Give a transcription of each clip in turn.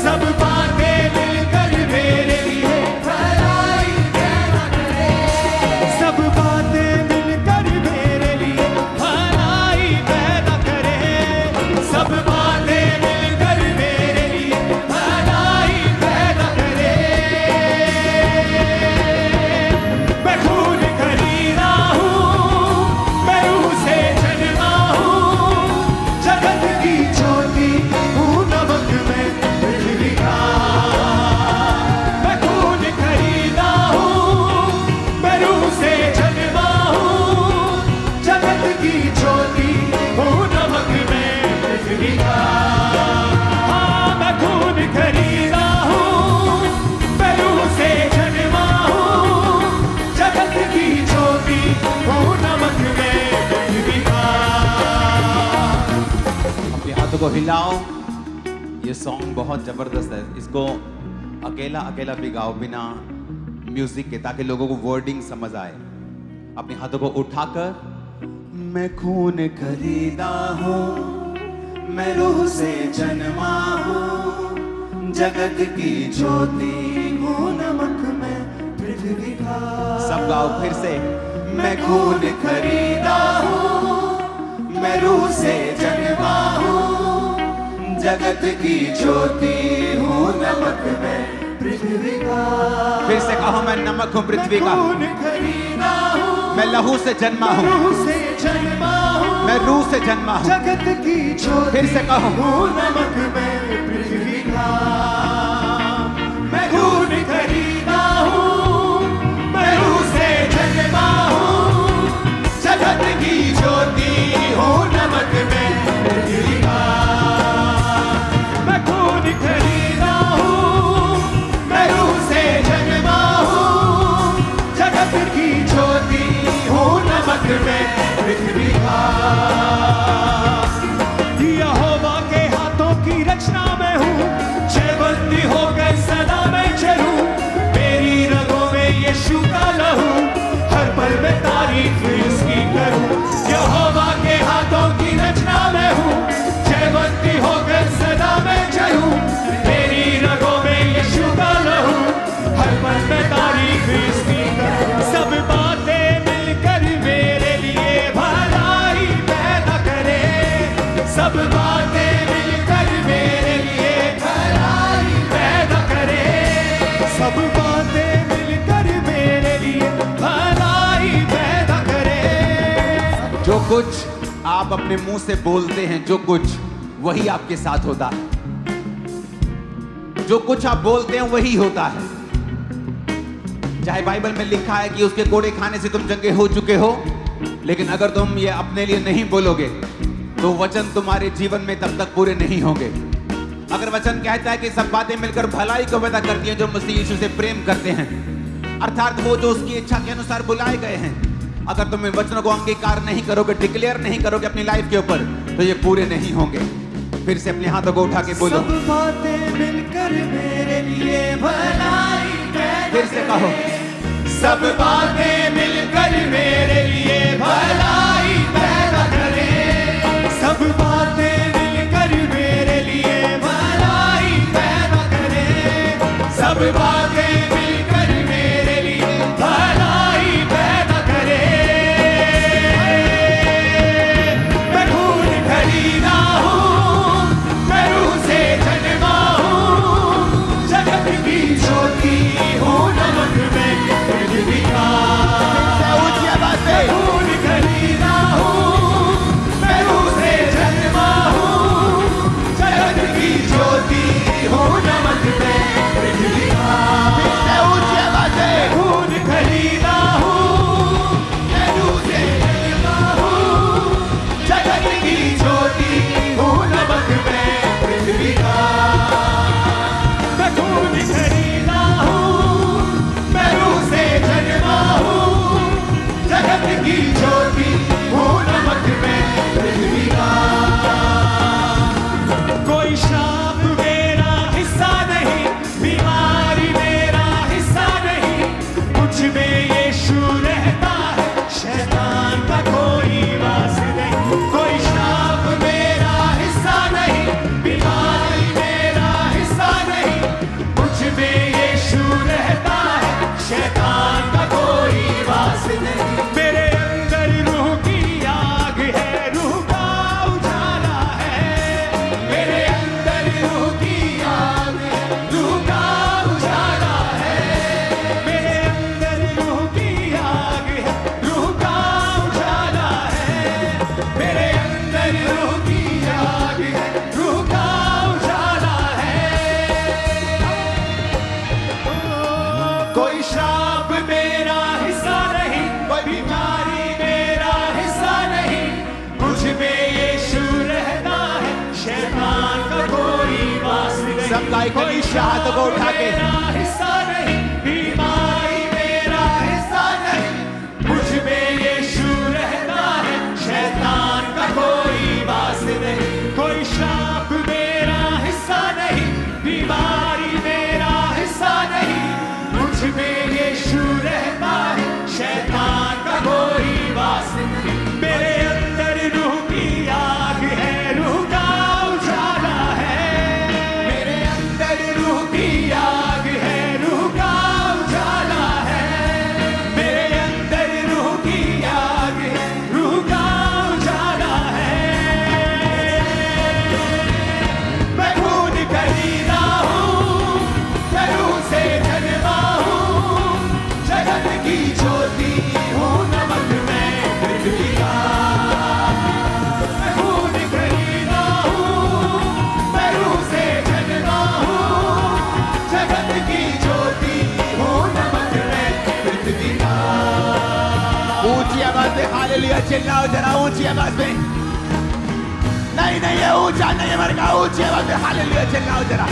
सब बातें मिलकर मेरे लिए भलाई पैदा करे, सब बातें मिलकर मेरे लिए भलाई पैदा करे, सब बातें मिलकर मेरे लिए भलाई पैदा करे। मैं खून खरीदा हूँ, मैं रूह से जन्मा हूँ, जगत की ज्योति हूँ, नमक में पृथ्वी का। मैं खून खरीदा हूँ, मैं रूह से जन्मा हूँ, जगत की ज्योति हूँ, नमक में पृथ्वी का। हाँ, मैं खून खरीदा हूँ, मैं रूह से जन्मा हूँ, जगत की ज्योति हूँ, नमक में पृथ्वी का। अपने हाथों को हिलाओ। ये सॉन्ग बहुत जबरदस्त है, इसको अकेला अकेला भी गाओ बिना म्यूजिक के, ताकि लोगों को वर्डिंग समझ आए। अपने हाथों को उठाकर मैं खून खरीदा हूँ, मैं रूह से जन्मा हूँ, जगत की ज्योति हूँ, नमक में पृथ्वी का। सब गाओ फिर से। मैं खून खरीदा हूँ, मैं रूह से जन्मा हूँ, जगत की ज्योति हूँ, नमक में पृथ्वी का। फिर से कहो, मैं नमक हूँ पृथ्वी का, मैं लहू से जन्मा हूँ, मैं रूह से जन्मा हूँ, जगत की ज्योति फिर से कहो, हूँ, नमक में पृथ्वी का। मैं खून खरीदा हूँ, मैं रूह से जन्मा हूँ, जगत की ज्योति हूँ, नमक में पृथ्वी का। मैं खून खरीदा हूँ, मैं रूह से जन्मा हूँ, जगत की ज्योति हूँ, नमक में पृथ्वी का। यहोवा के हाथों की रचना में हूँ, जयवंती होकर सदा मैं चलूं, मेरी रगों में यीशु का लहू, हर पल में तारीफ उसकी करूं। यहोवा के हाथों की रचना में हूँ, जयवंती होकर सदा मैं चलूं, मेरी रगों में यीशु का लहू, हर पल में तारीफ उसकी करूं। सब बातें मिलकर मेरे लिए भलाई पैदा करे, सब बातें मिलकर मेरे लिए भलाई पैदा करे, सब बातें मिलकर मेरे लिए भलाई पैदा करे। जो कुछ आप अपने मुंह से बोलते हैं, जो कुछ वही आपके साथ होता है, जो कुछ आप बोलते हैं वही होता है। चाहे बाइबल में लिखा है कि उसके कोड़े खाने से तुम चंगे हो चुके हो, लेकिन अगर तुम ये अपने लिए नहीं बोलोगे तो वचन तुम्हारे जीवन में तब तक पूरे नहीं होंगे। अगर वचन कहता है कि सब बातें मिलकर भलाई को पैदा करती हैं जो मसीह यीशु से प्रेम करते हैं, अर्थात वो जो उसकी इच्छा के अनुसार बुलाए गए हैं, अगर तुम इन वचनों को अंगीकार नहीं करोगे, डिक्लेयर नहीं करोगे अपनी लाइफ के ऊपर, तो ये पूरे नहीं होंगे। फिर से अपने हाथों को उठा के बोलो, सब बातें मिलकर मेरे लिए भलाई पैदा फिर से कहो, सब बातें मिलकर मेरे लिए भलाई पैदा करे, सब बातें मिलकर मेरे लिए भलाई पैदा करे, सब बातें मिलकर मेरे लिए भलाई पैदा करे। मैं खून खरीदा हूँ, मैं रूह से जन्मा हूँ, जगत की ज्योति हूँ, नमक में पृथ्वी का। मैं खून खरीदा हूँ, मैं रूह से जन्मा हूँ, जगत की ज्योति हूँ, नमक में पृथ्वी का। सबका एक कलीसिया हाथों को उठा के हिस्सा नहीं, बीमारी मेरा हिस्सा नहीं, मुझ में यीशु रहता है, शैतान का कोई वास नहीं, कोई श्राप मेरा हिस्सा नहीं, बीमारी मेरा हिस्सा नहीं, मुझ में यीशु रहता है, शैतान का कोई वास नहीं, मेरे अंदर रूह की आग है, रूह का उजाला है, मेरे अंदर रूह की आग है, रूह का उजाला है, मेरे अंदर रूह की आग है, रूह का उजाला है, मैं खून खरीदा हूँ, मैं रूह से जन्मा हूँ, जगत की ज्योति हूँ, नमक में पृथ्वी का, मैं खून खरीदा हूँ, मैं रूह से जन्मा हूँ, जगत की ज्योति हूँ, नमक में पृथ्वी का। ऊंची आवाज में हालेलुया चिल्लाओ जरा, ऊंची आवाज में। नहीं नहीं ये ऊंचा नहीं है मर का, ऊंची आवाज में हालेलुया चिल्लाओ जरा।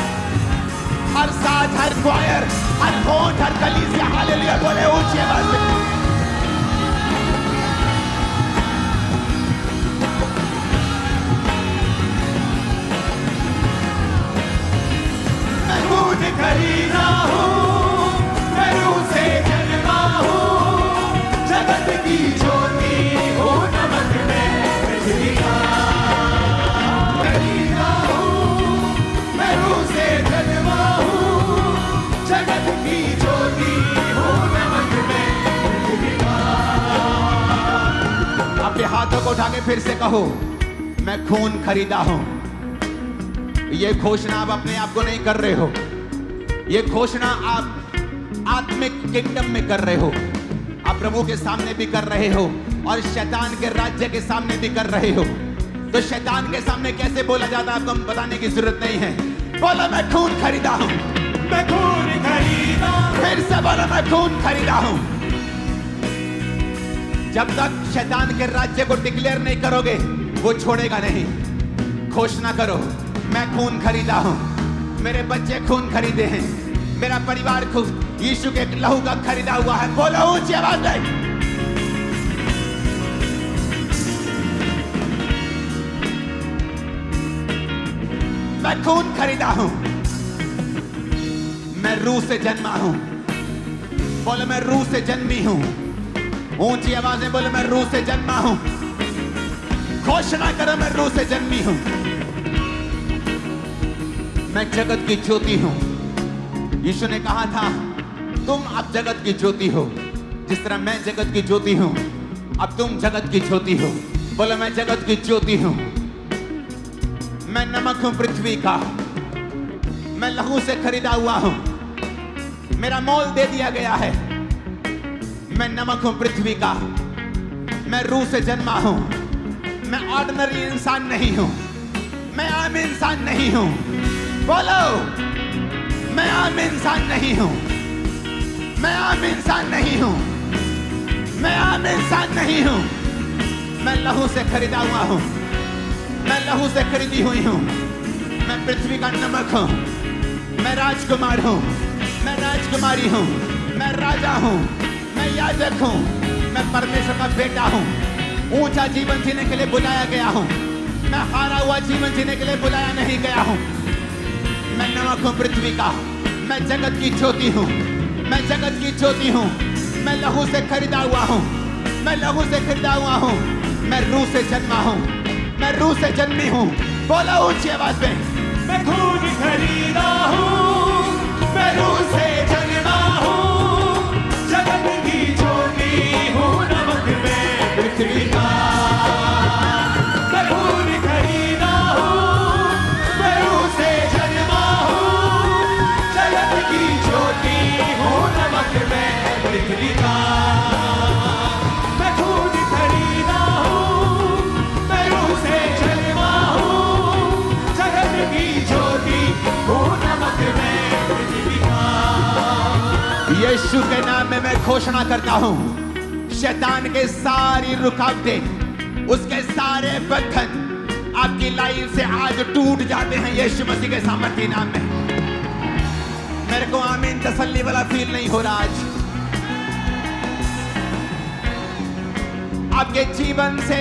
हर साथ, हर क्वायर, हर होंठ, हर कलीसिया हालेलुया बोले ऊंची आवाज में। मैं खून खरीदा हूँ, मैं रूह से जन्मा हूँ, जगत की ज्योति हूँ, नमक में पृथ्वी का। खरीदा हूँ, मैं रूह से जन्मा हूँ, जगत की ज्योति हूँ, नमक में पृथ्वी का। अपने हाथों को उठा के फिर से कहो, मैं खून खरीदा हूं। ये घोषणा आप अपने आप को नहीं कर रहे हो, ये घोषणा आप आत्मिक किंगडम में कर रहे हो, आप प्रभु के सामने भी कर रहे हो और शैतान के राज्य के सामने भी कर रहे हो। तो शैतान के सामने कैसे बोला जाता है आपको बताने की जरूरत नहीं है। बोलो मैं खून खरीदा हूं, मैं खून खरीदा, फिर से बोलो मैं खून खरीदा हूं। जब तक शैतान के राज्य को डिक्लेयर नहीं करोगे वो छोड़ेगा नहीं। घोषणा करो, मैं खून खरीदा हूं, मेरे बच्चे खून खरीदे हैं, मेरा परिवार यीशु के लहू का खरीदा हुआ है। बोलो ऊंची आवाज में। मैं खून खरीदा हूं, मैं रूह से जन्मा हूं। बोलो मैं रूह से जन्मी हूं। ऊंची आवाज में बोलो मैं रूह से जन्मा हूं। घोषणा करो मैं रूह से जन्मी हूं। मैं जगत की ज्योति हूं। यीशु ने कहा था तुम अब जगत की ज्योति हो, जिस तरह मैं जगत की ज्योति हूं अब तुम जगत की ज्योति हो। बोलो मैं जगत की ज्योति हूं। मैं नमक हूं पृथ्वी का, मैं लहू से खरीदा हुआ हूं, मेरा मोल दे दिया गया है। मैं नमक हूं पृथ्वी का, मैं रूह से जन्मा हूं, मैं ऑर्डिनरी इंसान नहीं हूं, मैं आम इंसान नहीं हूं। बोलो मैं आम इंसान नहीं हूं, मैं आम इंसान नहीं हूं, मैं आम इंसान नहीं हूं। मैं लहू से खरीदा हुआ हूं, मैं लहू से खरीदी हुई हूं। मैं पृथ्वी का नमक हूं, मैं राजकुमार हूं, मैं राजकुमारी हूं, मैं राजा हूं, मैं याजक हूं, मैं परमेश्वर का बेटा हूं। ऊंचा जीवन जीने के लिए बुलाया गया हूं, मैं हारा हुआ जीवन जीने के लिए बुलाया नहीं गया हूं। मैं नमक हूं पृथ्वी का, मैं जगत की ज्योति हूं, मैं जगत की ज्योति हूं। मैं लहू से खरीदा हुआ हूं, मैं लहू से खरीदा हुआ हूं। मैं रूह से जन्मा हूं, मैं रूह से जन्मी हूं। बोलो ऊंची आवाज में। मैं खून खरीदा हूँ, मैं रूह से जन्मा हूँ, जगत की ज्योति हूँ, नमक में पृथ्वी का। मैं खून खरीदा हूँ, मैं रूह से जन्मा हूँ, जगत की ज्योति हूँ, नमक में पृथ्वी का। मैं खून खरीदा हूँ, मैं रूह से जन्मा हूँ, जगत की ज्योति हूँ, नमक में पृथ्वी का। यीशु के नाम में मैं घोषणा करता हूं, शैतान के सारी रुकावटें, उसके सारे बंधन आपकी लाइफ से आज टूट जाते हैं यीशु मसीह के सामर्थी नाम में। मेरे को आमीन तसल्ली वाला फील नहीं हो रहा आज। आपके जीवन से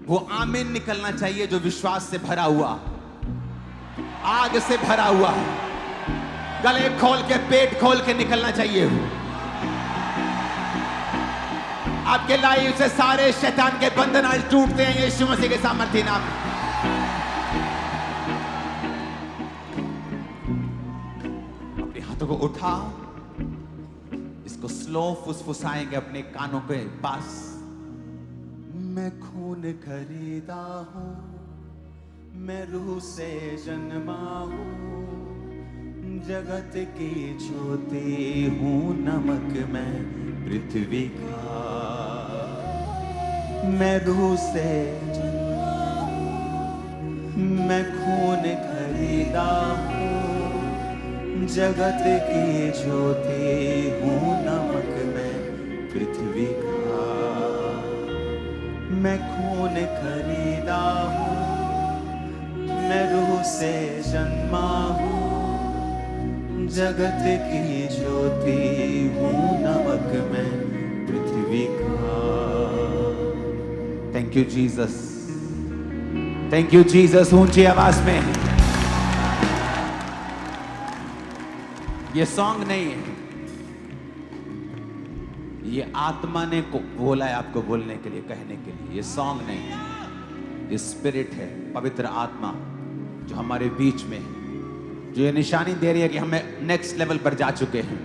वो आमीन निकलना चाहिए जो विश्वास से भरा हुआ, आग से भरा हुआ, गले खोल के पेट खोल के निकलना चाहिए। आपके लाइफ से सारे शैतान के बंधन आज टूटते हैं यीशु मसीह के सामर्थ्य नाम में। अपने हाथों को उठाओ, इसको स्लो फुसफुसाएंगे अपने कानों के पास। मैं खून खरीदा हूं, मैं रूह से जन्मा हूं, जगत की ज्योति हूं, नमक मैं पृथ्वी का। मैं रूह से जन्मा हूं, मैं खून खरीदा हूं, जगत की ज्योति हूं, नमक मैं पृथ्वी का। मैं खून खरीदा हूं, मैं रूह से जन्मा हूं, जगत की ज्योति हूं, नमक मैं पृथ्वी का। Thank you Jesus, thank you Jesus. ऊंची आवाज में ये सॉन्ग नहीं है, ये आत्मा ने को बोला है आपको बोलने के लिए, कहने के लिए। ये सॉन्ग नहीं है, ये स्पिरिट है, पवित्र आत्मा जो हमारे बीच में है, जो ये निशानी दे रही है कि हमें नेक्स्ट लेवल पर जा चुके हैं।